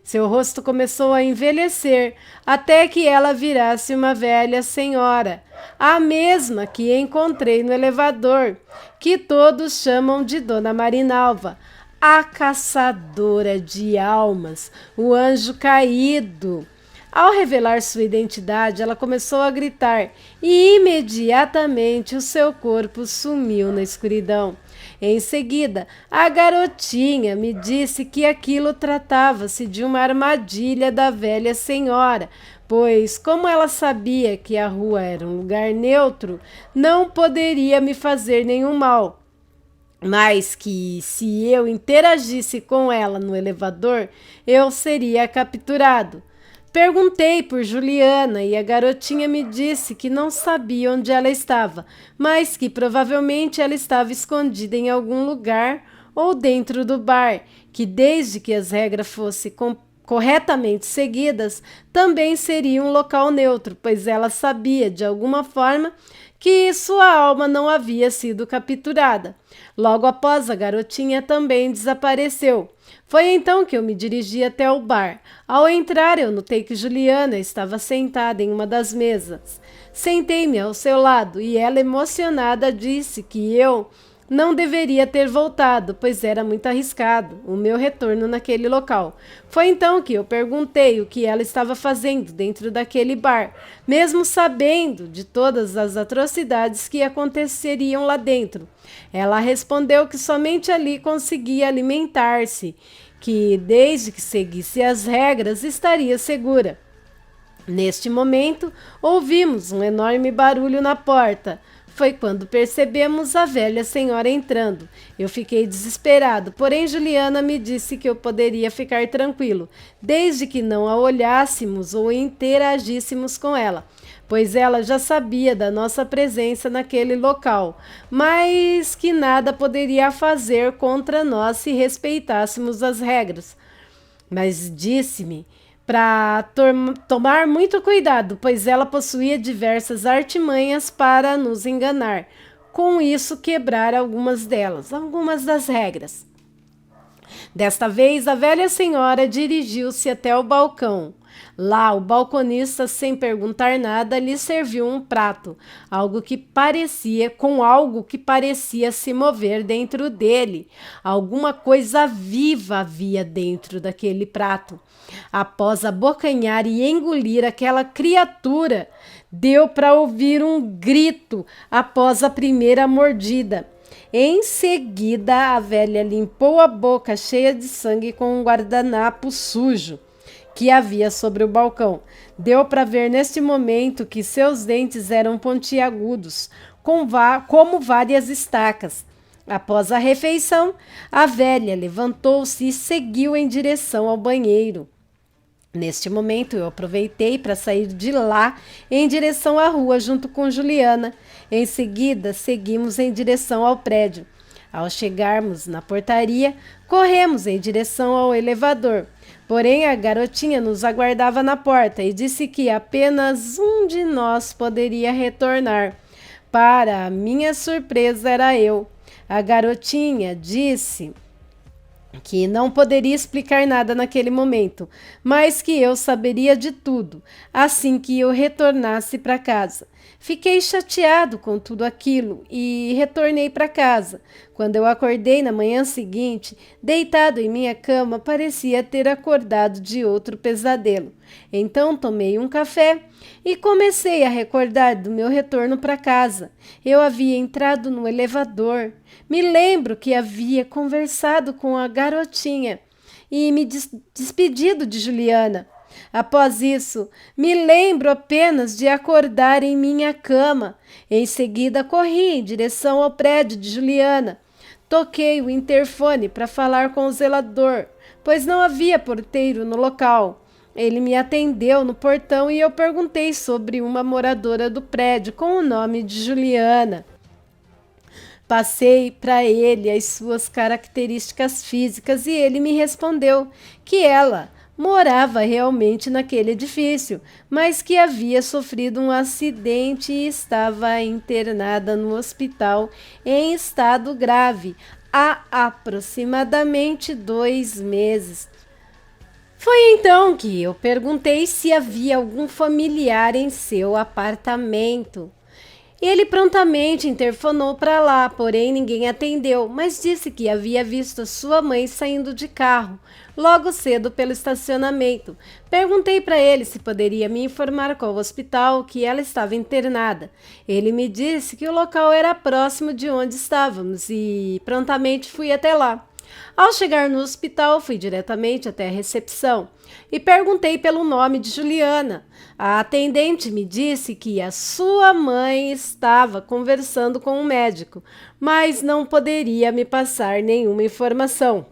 Seu rosto começou a envelhecer, até que ela virasse uma velha senhora, a mesma que encontrei no elevador, que todos chamam de Dona Marinalva, a caçadora de almas, o anjo caído. Ao revelar sua identidade, ela começou a gritar e imediatamente o seu corpo sumiu na escuridão. Em seguida, a garotinha me disse que aquilo tratava-se de uma armadilha da velha senhora, pois, como ela sabia que a rua era um lugar neutro, não poderia me fazer nenhum mal. Mas que, se eu interagisse com ela no elevador, eu seria capturado. Perguntei por Juliana e a garotinha me disse que não sabia onde ela estava, mas que provavelmente ela estava escondida em algum lugar ou dentro do bar, que desde que as regras fossem corretamente seguidas, também seria um local neutro, pois ela sabia de alguma forma que sua alma não havia sido capturada. Logo após, a garotinha também desapareceu. Foi então que eu me dirigi até o bar. Ao entrar, eu notei que Juliana estava sentada em uma das mesas. Sentei-me ao seu lado e ela, emocionada, disse que eu não deveria ter voltado, pois era muito arriscado o meu retorno naquele local. Foi então que eu perguntei o que ela estava fazendo dentro daquele bar, mesmo sabendo de todas as atrocidades que aconteceriam lá dentro. Ela respondeu que somente ali conseguia alimentar-se, que desde que seguisse as regras estaria segura. Neste momento, ouvimos um enorme barulho na porta. Foi quando percebemos a velha senhora entrando. Eu fiquei desesperado, porém Juliana me disse que eu poderia ficar tranquilo, desde que não a olhássemos ou interagíssemos com ela. pois ela já sabia da nossa presença naquele local, mas que nada poderia fazer contra nós se respeitássemos as regras. Mas disse-me para tomar muito cuidado, pois ela possuía diversas artimanhas para nos enganar. Com isso, quebrar algumas das regras. Desta vez, a velha senhora dirigiu-se até o balcão. Lá, o balconista, sem perguntar nada, lhe serviu um prato, algo que parecia se mover dentro dele. Alguma coisa viva havia dentro daquele prato. Após abocanhar e engolir aquela criatura, deu para ouvir um grito após a primeira mordida. Em seguida, a velha limpou a boca cheia de sangue com um guardanapo sujo que havia sobre o balcão. Deu para ver neste momento que seus dentes eram pontiagudos, como várias estacas. Após a refeição, a velha levantou-se e seguiu em direção ao banheiro. Neste momento, eu aproveitei para sair de lá em direção à rua junto com Juliana. Em seguida, seguimos em direção ao prédio. Ao chegarmos na portaria, corremos em direção ao elevador. Porém, a garotinha nos aguardava na porta e disse que apenas um de nós poderia retornar. Para minha surpresa, era eu. A garotinha disse que não poderia explicar nada naquele momento, mas que eu saberia de tudo assim que eu retornasse para casa. Fiquei chateado com tudo aquilo e retornei para casa. Quando eu acordei na manhã seguinte, deitado em minha cama, parecia ter acordado de outro pesadelo. Então tomei um café e comecei a recordar do meu retorno para casa. Eu havia entrado no elevador. Me lembro que havia conversado com a garotinha e me despedido de Juliana. Após isso, me lembro apenas de acordar em minha cama. Em seguida, corri em direção ao prédio de Juliana. Toquei o interfone para falar com o zelador, pois não havia porteiro no local. Ele me atendeu no portão e eu perguntei sobre uma moradora do prédio com o nome de Juliana. Passei para ele as suas características físicas e ele me respondeu que ela morava realmente naquele edifício, mas que havia sofrido um acidente e estava internada no hospital em estado grave há aproximadamente 2 meses. Foi então que eu perguntei se havia algum familiar em seu apartamento. Ele prontamente interfonou para lá, porém ninguém atendeu, mas disse que havia visto sua mãe saindo de carro logo cedo pelo estacionamento. Perguntei para ele se poderia me informar qual hospital que ela estava internada. Ele me disse que o local era próximo de onde estávamos e prontamente fui até lá. Ao chegar no hospital, fui diretamente até a recepção e perguntei pelo nome de Juliana. A atendente me disse que a sua mãe estava conversando com um médico, mas não poderia me passar nenhuma informação,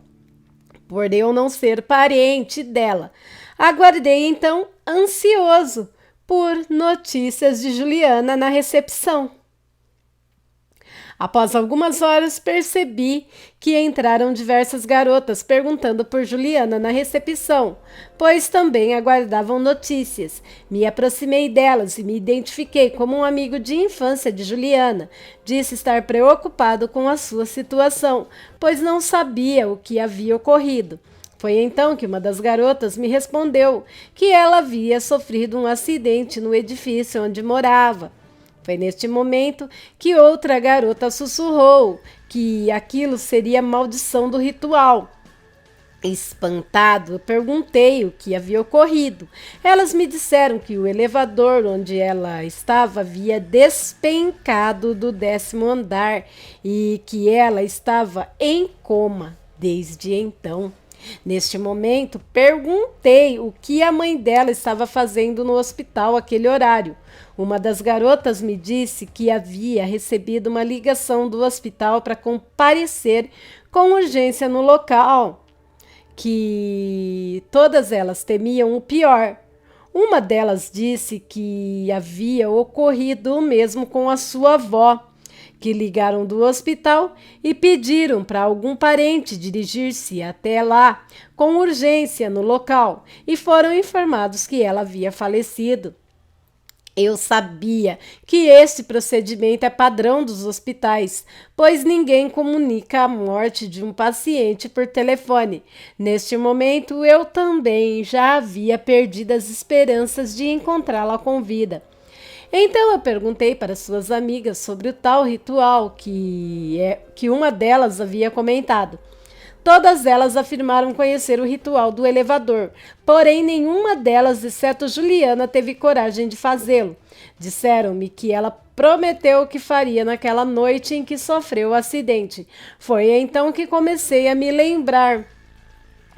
por eu não ser parente dela. Aguardei então, ansioso, por notícias de Juliana na recepção. Após algumas horas, percebi que entraram diversas garotas perguntando por Juliana na recepção, pois também aguardavam notícias. Me aproximei delas e me identifiquei como um amigo de infância de Juliana. Disse estar preocupado com a sua situação, pois não sabia o que havia ocorrido. Foi então que uma das garotas me respondeu que ela havia sofrido um acidente no edifício onde morava. Foi neste momento que outra garota sussurrou que aquilo seria maldição do ritual. Espantado, eu perguntei o que havia ocorrido. Elas me disseram que o elevador onde ela estava havia despencado do 10º andar e que ela estava em coma desde então. Neste momento, perguntei o que a mãe dela estava fazendo no hospital àquele horário. Uma das garotas me disse que havia recebido uma ligação do hospital para comparecer com urgência no local, que todas elas temiam o pior. Uma delas disse que havia ocorrido o mesmo com a sua avó, que ligaram do hospital e pediram para algum parente dirigir-se até lá com urgência no local e foram informados que ela havia falecido. Eu sabia que esse procedimento é padrão dos hospitais, pois ninguém comunica a morte de um paciente por telefone. Neste momento, eu também já havia perdido as esperanças de encontrá-la com vida. Então eu perguntei para suas amigas sobre o tal ritual que uma delas havia comentado. Todas elas afirmaram conhecer o ritual do elevador, porém nenhuma delas, exceto Juliana, teve coragem de fazê-lo. Disseram-me que ela prometeu o que faria naquela noite em que sofreu o acidente. Foi então que comecei a me lembrar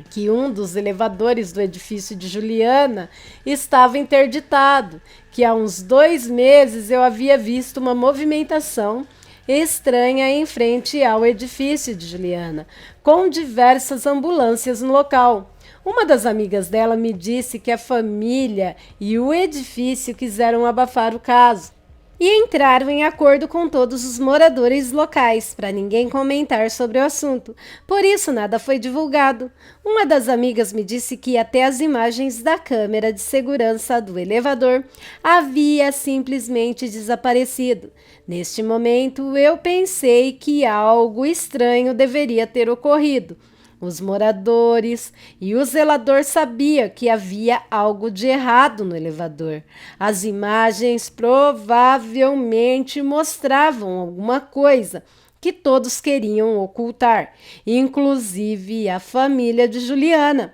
que um dos elevadores do edifício de Juliana estava interditado, que há uns 2 meses eu havia visto uma movimentação estranha em frente ao edifício de Juliana, com diversas ambulâncias no local. Uma das amigas dela me disse que a família e o edifício quiseram abafar o caso e entraram em acordo com todos os moradores locais para ninguém comentar sobre o assunto. Por isso, nada foi divulgado. Uma das amigas me disse que até as imagens da câmera de segurança do elevador havia simplesmente desaparecido. Neste momento, eu pensei que algo estranho deveria ter ocorrido. Os moradores e o zelador sabiam que havia algo de errado no elevador. As imagens provavelmente mostravam alguma coisa que todos queriam ocultar, inclusive a família de Juliana.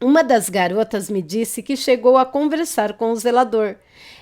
Uma das garotas me disse que chegou a conversar com o zelador.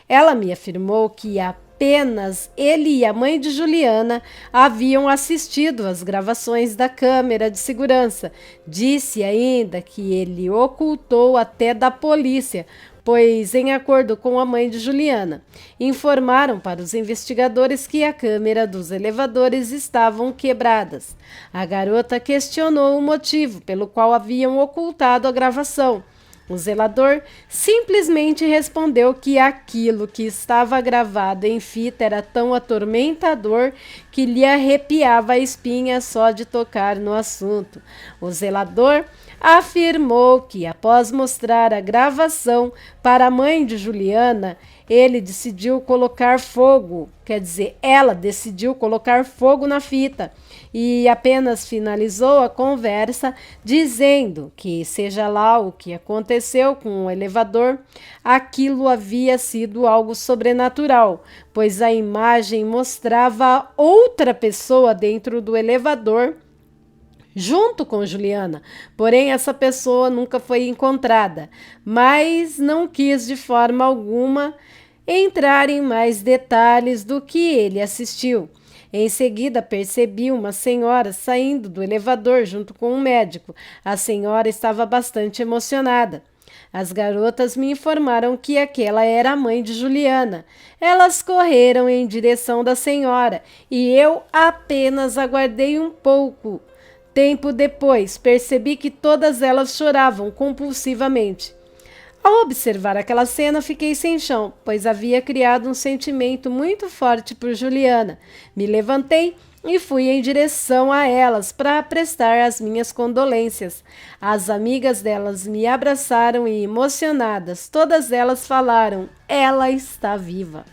Ela me afirmou que apenas ele e a mãe de Juliana haviam assistido às gravações da câmera de segurança. Disse ainda que ele ocultou até da polícia, pois, em acordo com a mãe de Juliana, informaram para os investigadores que a câmera dos elevadores estavam quebradas. A garota questionou o motivo pelo qual haviam ocultado a gravação. O zelador simplesmente respondeu que aquilo que estava gravado em fita era tão atormentador que lhe arrepiava a espinha só de tocar no assunto. O zelador afirmou que, após mostrar a gravação para a mãe de Juliana, ela decidiu colocar fogo na fita e apenas finalizou a conversa dizendo que, seja lá o que aconteceu com o elevador, aquilo havia sido algo sobrenatural, pois a imagem mostrava outra pessoa dentro do elevador junto com Juliana, porém essa pessoa nunca foi encontrada, mas não quis de forma alguma entrar em mais detalhes do que ele assistiu. Em seguida, percebi uma senhora saindo do elevador junto com um médico. A senhora estava bastante emocionada. As garotas me informaram que aquela era a mãe de Juliana. Elas correram em direção da senhora e eu apenas aguardei um pouco. Tempo depois, percebi que todas elas choravam compulsivamente. Ao observar aquela cena, fiquei sem chão, pois havia criado um sentimento muito forte por Juliana. Me levantei e fui em direção a elas para prestar as minhas condolências. As amigas delas me abraçaram e, emocionadas, todas elas falaram: "Ela está viva."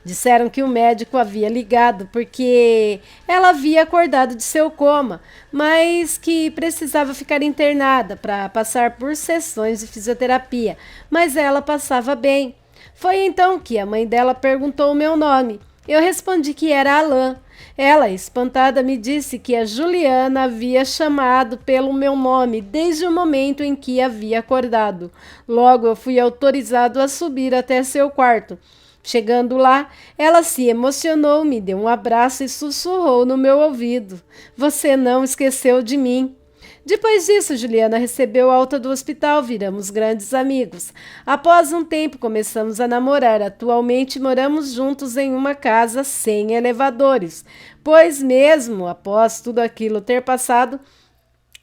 Disseram que o médico havia ligado porque ela havia acordado de seu coma, mas que precisava ficar internada para passar por sessões de fisioterapia, mas ela passava bem. Foi então que a mãe dela perguntou o meu nome. Eu respondi que era Alain. Ela, espantada, me disse que a Juliana havia chamado pelo meu nome desde o momento em que havia acordado. Logo, eu fui autorizado a subir até seu quarto. Chegando lá, ela se emocionou, me deu um abraço e sussurrou no meu ouvido: "Você não esqueceu de mim." Depois disso, Juliana recebeu alta do hospital, viramos grandes amigos. Após um tempo, começamos a namorar. Atualmente, moramos juntos em uma casa sem elevadores, pois mesmo após tudo aquilo ter passado,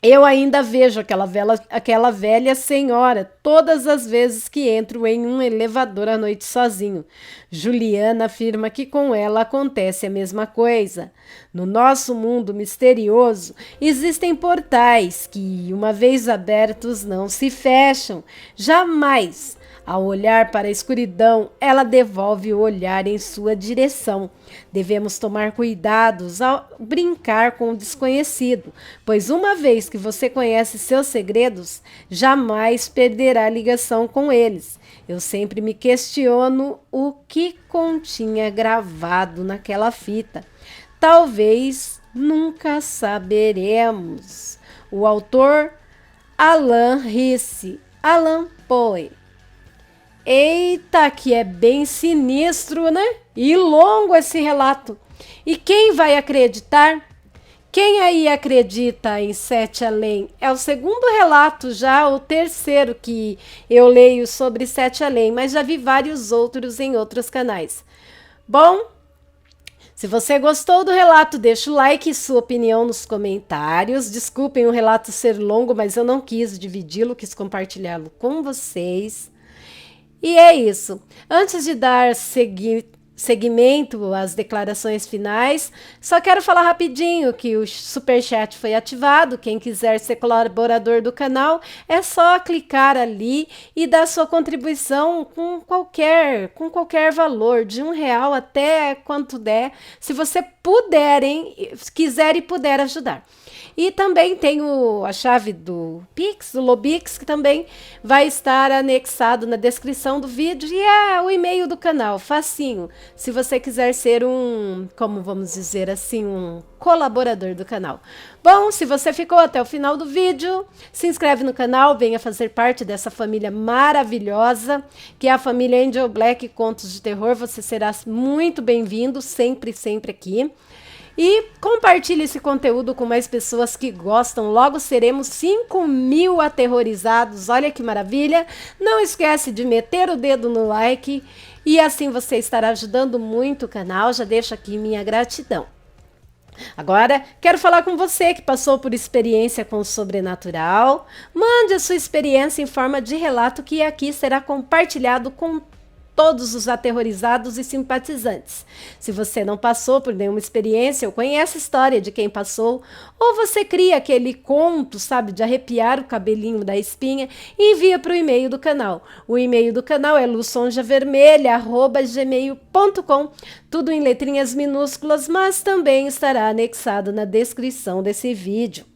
Eu ainda vejo aquela velha senhora todas as vezes que entro em um elevador à noite sozinho. Juliana afirma que com ela acontece a mesma coisa. No nosso mundo misterioso, existem portais que, uma vez abertos, não se fecham. Jamais. Ao olhar para a escuridão, ela devolve o olhar em sua direção. Devemos tomar cuidados ao brincar com o desconhecido, pois uma vez que você conhece seus segredos, jamais perderá ligação com eles. Eu sempre me questiono o que continha gravado naquela fita. Talvez nunca saberemos. O autor Alan Risse, Alan Poe. Eita, que é bem sinistro, né? E longo esse relato. E quem vai acreditar? Quem aí acredita em Sete Além? É o segundo relato já, o terceiro que eu leio sobre Sete Além, mas já vi vários outros em outros canais. Bom, se você gostou do relato, deixa o like e sua opinião nos comentários. Desculpem o relato ser longo, mas eu não quis dividi-lo, quis compartilhá-lo com vocês. E é isso. Antes de dar seguimento às declarações finais, só quero falar rapidinho que o Superchat foi ativado. Quem quiser ser colaborador do canal, é só clicar ali e dar sua contribuição com qualquer valor, de R$1 até quanto der, se você quiser e puder ajudar. E também tem a chave do Pix, do Lobix, que também vai estar anexado na descrição do vídeo. E é o e-mail do canal, facinho. Se você quiser ser como vamos dizer assim, um colaborador do canal. Bom, se você ficou até o final do vídeo, se inscreve no canal, venha fazer parte dessa família maravilhosa, que é a família Angel Black Contos de Terror. Você será muito bem-vindo, sempre, sempre aqui. E compartilhe esse conteúdo com mais pessoas que gostam. Logo seremos 5.000 aterrorizados. Olha que maravilha. Não esquece de meter o dedo no like. E assim você estará ajudando muito o canal. Já deixo aqui minha gratidão. Agora, quero falar com você que passou por experiência com o sobrenatural. Mande a sua experiência em forma de relato que aqui será compartilhado com todos os aterrorizados e simpatizantes. Se você não passou por nenhuma experiência ou conhece a história de quem passou, ou você cria aquele conto, sabe, de arrepiar o cabelinho da espinha, envia para o e-mail do canal. O e-mail do canal é luçonjavermelha@gmail.com, tudo em letrinhas minúsculas, mas também estará anexado na descrição desse vídeo.